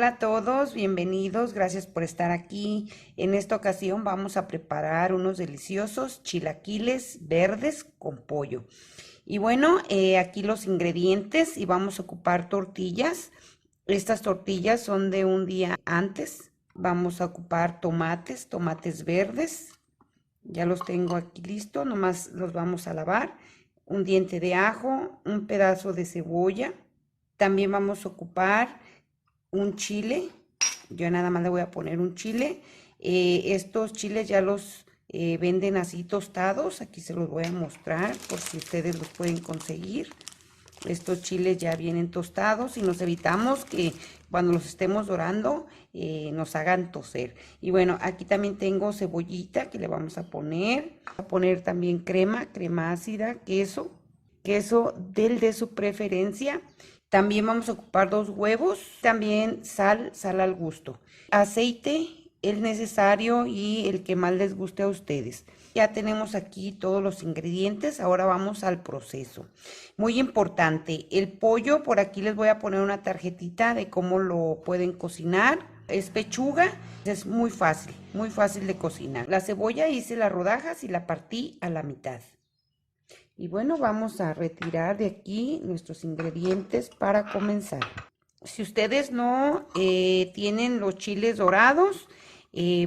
Hola a todos, bienvenidos, gracias por estar aquí. En esta ocasión vamos a preparar unos deliciosos chilaquiles verdes con pollo. Y bueno, aquí los ingredientes y vamos a ocupar tortillas. Estas tortillas son de un día antes. Vamos a ocupar tomates verdes. Ya los tengo aquí listos, nomás los vamos a lavar. Un diente de ajo, un pedazo de cebolla. También vamos a ocupar un chile. Yo nada más le voy a poner un chile. Estos chiles ya los venden así tostados. Aquí se los voy a mostrar por si ustedes los pueden conseguir. Estos chiles ya vienen tostados y nos evitamos que cuando los estemos dorando nos hagan toser. Y bueno, aquí también tengo cebollita que le vamos a poner. A poner también crema ácida, queso del de su preferencia. También vamos a ocupar 2 huevos, también sal al gusto. Aceite, el necesario y el que más les guste a ustedes. Ya tenemos aquí todos los ingredientes, ahora vamos al proceso. Muy importante, el pollo, por aquí les voy a poner una tarjetita de cómo lo pueden cocinar. Es pechuga, es muy fácil de cocinar. La cebolla hice las rodajas y la partí a la mitad. Y bueno, vamos a retirar de aquí nuestros ingredientes para comenzar. Si ustedes no tienen los chiles dorados,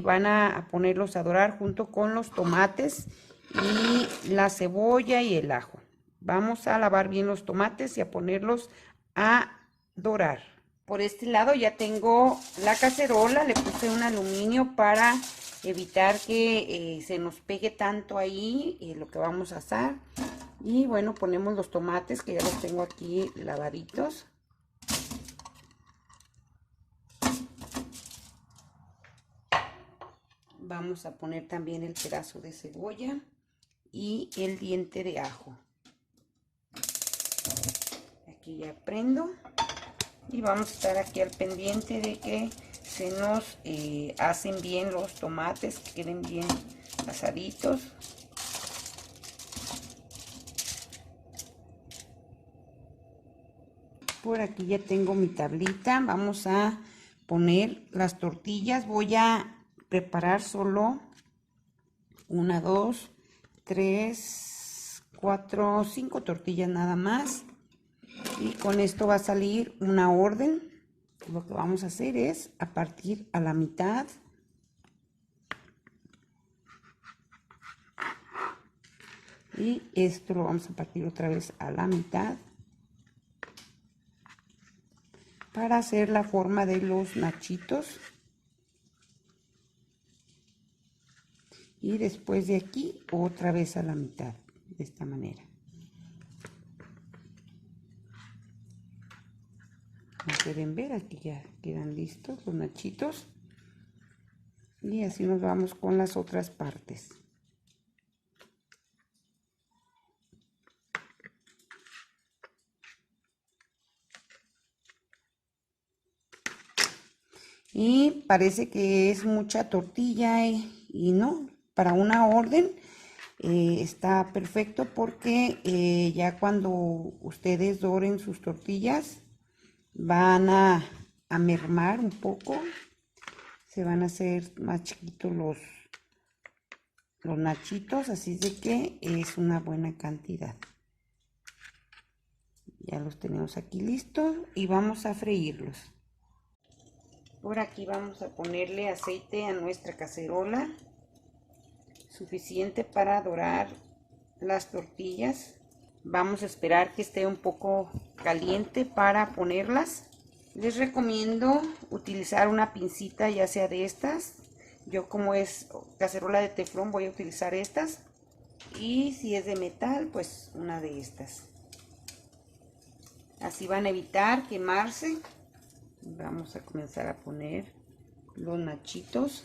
van a ponerlos a dorar junto con los tomates y la cebolla y el ajo. Vamos a lavar bien los tomates y a ponerlos a dorar. Por este lado ya tengo la cacerola, le puse un aluminio para evitar que se nos pegue tanto ahí lo que vamos a asar. Y bueno, ponemos los tomates que ya los tengo aquí lavaditos. Vamos a poner también el pedazo de cebolla y el diente de ajo. Aquí ya prendo y vamos a estar aquí al pendiente de que se nos hacen bien los tomates, que queden bien asaditos. Por aquí ya tengo mi tablita. Vamos a poner las tortillas. Voy a preparar solo 1, 2, 3, 4, 5 tortillas nada más. Y con esto va a salir una orden. Lo que vamos a hacer es a partir a la mitad. Y esto lo vamos a partir otra vez a la mitad, para hacer la forma de los nachitos. Y después de aquí otra vez a la mitad, de esta manera. Como pueden ver, aquí ya quedan listos los nachitos. Y así nos vamos con las otras partes. Y parece que es mucha tortilla y no, para una orden está perfecto porque ya cuando ustedes doren sus tortillas van a mermar un poco, se van a hacer más chiquitos los nachitos, así de que es una buena cantidad. Ya los tenemos aquí listos y vamos a freírlos. Por aquí vamos a ponerle aceite a nuestra cacerola, suficiente para dorar las tortillas. Vamos a esperar que esté un poco caliente para ponerlas. Les recomiendo utilizar una pincita, ya sea de estas. Yo, como es cacerola de teflón, voy a utilizar estas. Y si es de metal, pues una de estas. Así van a evitar quemarse. Vamos a comenzar a poner los nachitos.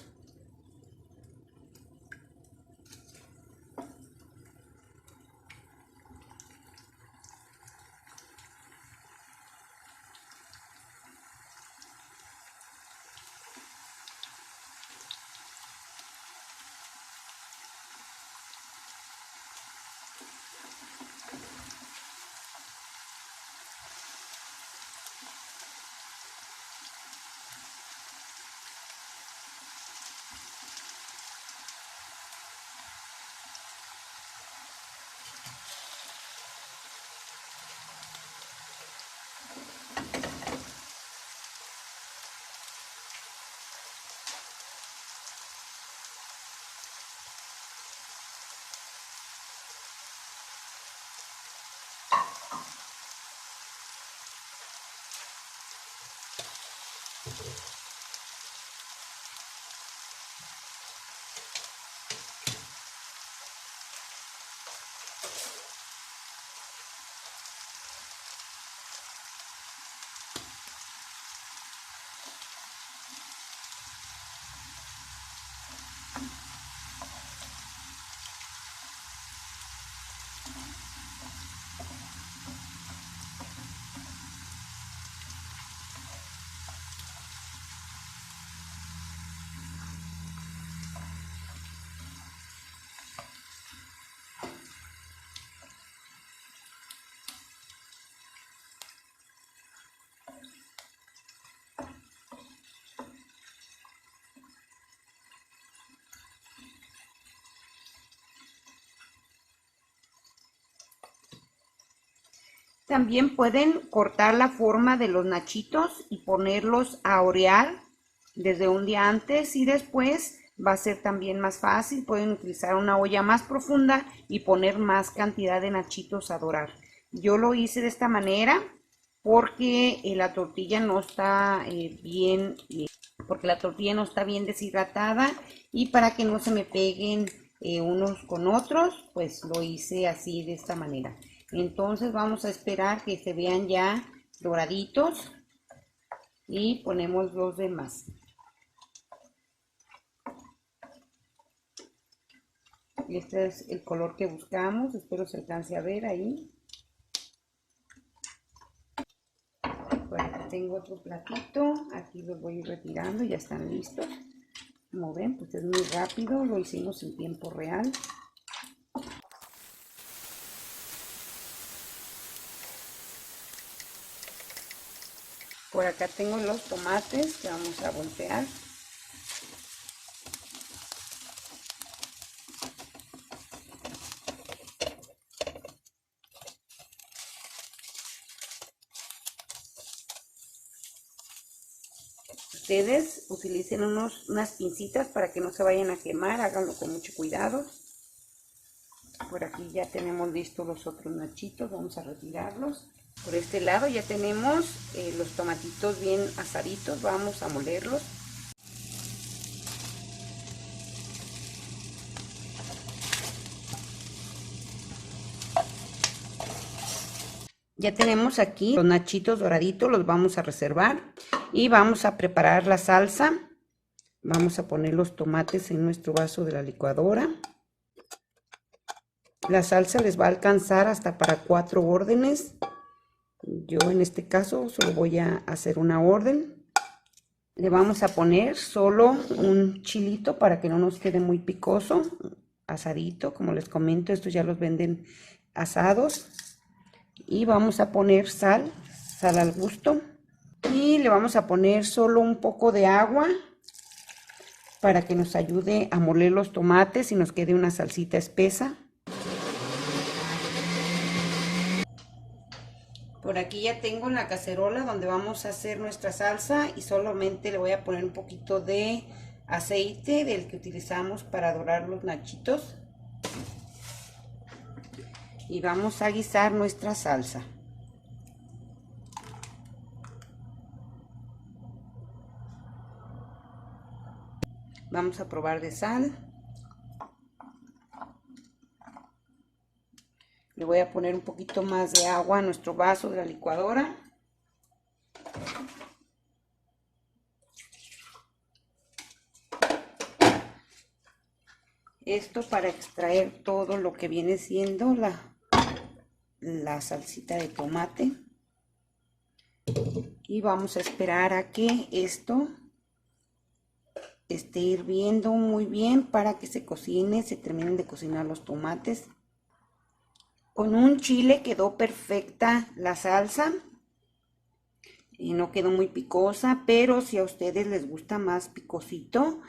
También pueden cortar la forma de los nachitos y ponerlos a orear desde un día antes, y después va a ser también más fácil. Pueden utilizar una olla más profunda y poner más cantidad de nachitos a dorar. Yo lo hice de esta manera porque la tortilla no está bien deshidratada, y para que no se me peguen unos con otros, pues lo hice así, de esta manera. Entonces vamos a esperar que se vean ya doraditos y ponemos los demás. Este es el color que buscamos, espero se alcance a ver ahí. Por aquí tengo otro platito, aquí los voy a ir retirando, ya están listos. Como ven, pues es muy rápido, lo hicimos en tiempo real. Por acá tengo los tomates que vamos a voltear. Ustedes utilicen unas pincitas para que no se vayan a quemar, háganlo con mucho cuidado. Por aquí ya tenemos listos los otros nachitos, vamos a retirarlos. Por este lado ya tenemos los tomatitos bien asaditos, vamos a molerlos. Ya tenemos aquí los nachitos doraditos, los vamos a reservar y vamos a preparar la salsa. Vamos a poner los tomates en nuestro vaso de la licuadora. La salsa les va a alcanzar hasta para 4 órdenes. Yo en este caso solo voy a hacer una orden. Le vamos a poner solo un chilito para que no nos quede muy picoso, asadito. Como les comento, estos ya los venden asados. Y vamos a poner sal al gusto. Y le vamos a poner solo un poco de agua para que nos ayude a moler los tomates y nos quede una salsita espesa. Por aquí ya tengo la cacerola donde vamos a hacer nuestra salsa, y solamente le voy a poner un poquito de aceite del que utilizamos para dorar los nachitos. Y vamos a guisar nuestra salsa. Vamos a probar de sal. Le voy a poner un poquito más de agua a nuestro vaso de la licuadora. Esto para extraer todo lo que viene siendo la salsita de tomate. Y vamos a esperar a que esto esté hirviendo muy bien para que se terminen de cocinar los tomates. Con un chile quedó perfecta la salsa. No quedó muy picosa, pero si a ustedes les gusta más picosito,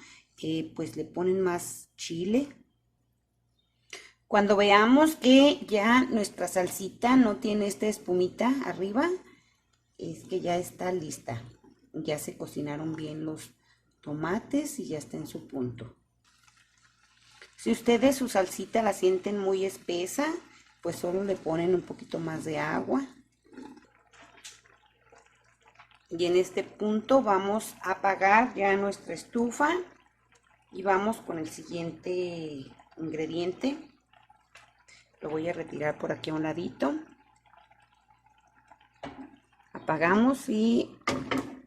pues le ponen más chile. Cuando veamos que ya nuestra salsita no tiene esta espumita arriba, es que ya está lista. Ya se cocinaron bien los tomates y ya está en su punto. Si ustedes su salsita la sienten muy espesa, pues solo le ponen un poquito más de agua. Y en este punto vamos a apagar ya nuestra estufa y vamos con el siguiente ingrediente. Lo voy a retirar por aquí a un ladito. Apagamos y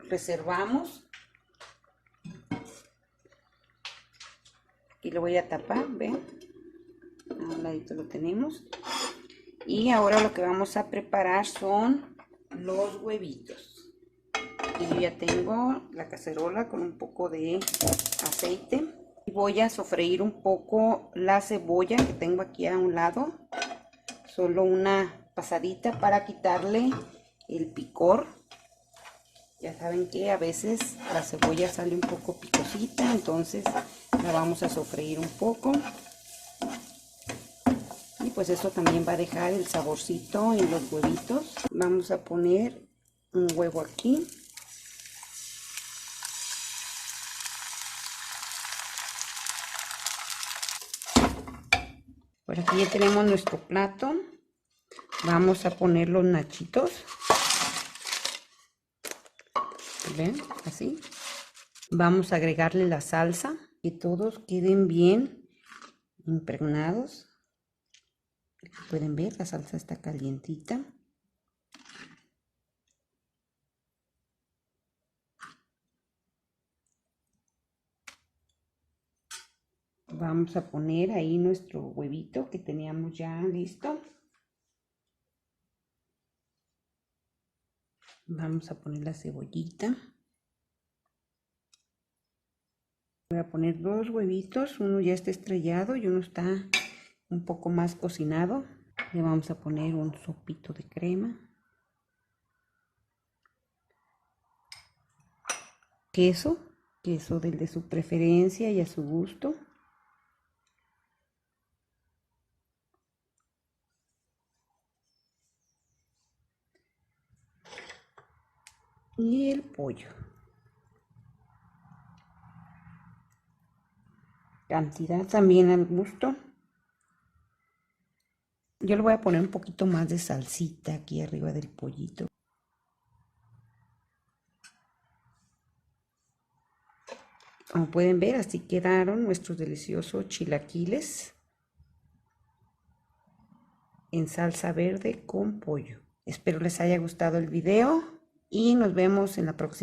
reservamos. Aquí lo voy a tapar, ven, a un ladito lo tenemos. Y ahora lo que vamos a preparar son los huevitos. Y yo ya tengo la cacerola con un poco de aceite. Y voy a sofreír un poco la cebolla que tengo aquí a un lado. Solo una pasadita para quitarle el picor. Ya saben que a veces la cebolla sale un poco picosita, entonces la vamos a sofreír un poco. Y pues eso también va a dejar el saborcito en los huevitos. Vamos a poner un huevo aquí. Por aquí ya tenemos nuestro plato. Vamos a poner los nachitos. ¿Ven? Así. Vamos a agregarle la salsa, que todos queden bien impregnados. Pueden ver, la salsa está calientita. Vamos a poner ahí nuestro huevito que teníamos ya listo. Vamos a poner la cebollita. Voy a poner dos huevitos, uno ya está estrellado y uno está un poco más cocinado. Le vamos a poner un sopito de crema. Queso del de su preferencia y a su gusto. Y el pollo. Cantidad también al gusto. Yo le voy a poner un poquito más de salsita aquí arriba del pollito. Como pueden ver, así quedaron nuestros deliciosos chilaquiles en salsa verde con pollo. Espero les haya gustado el video y nos vemos en la próxima.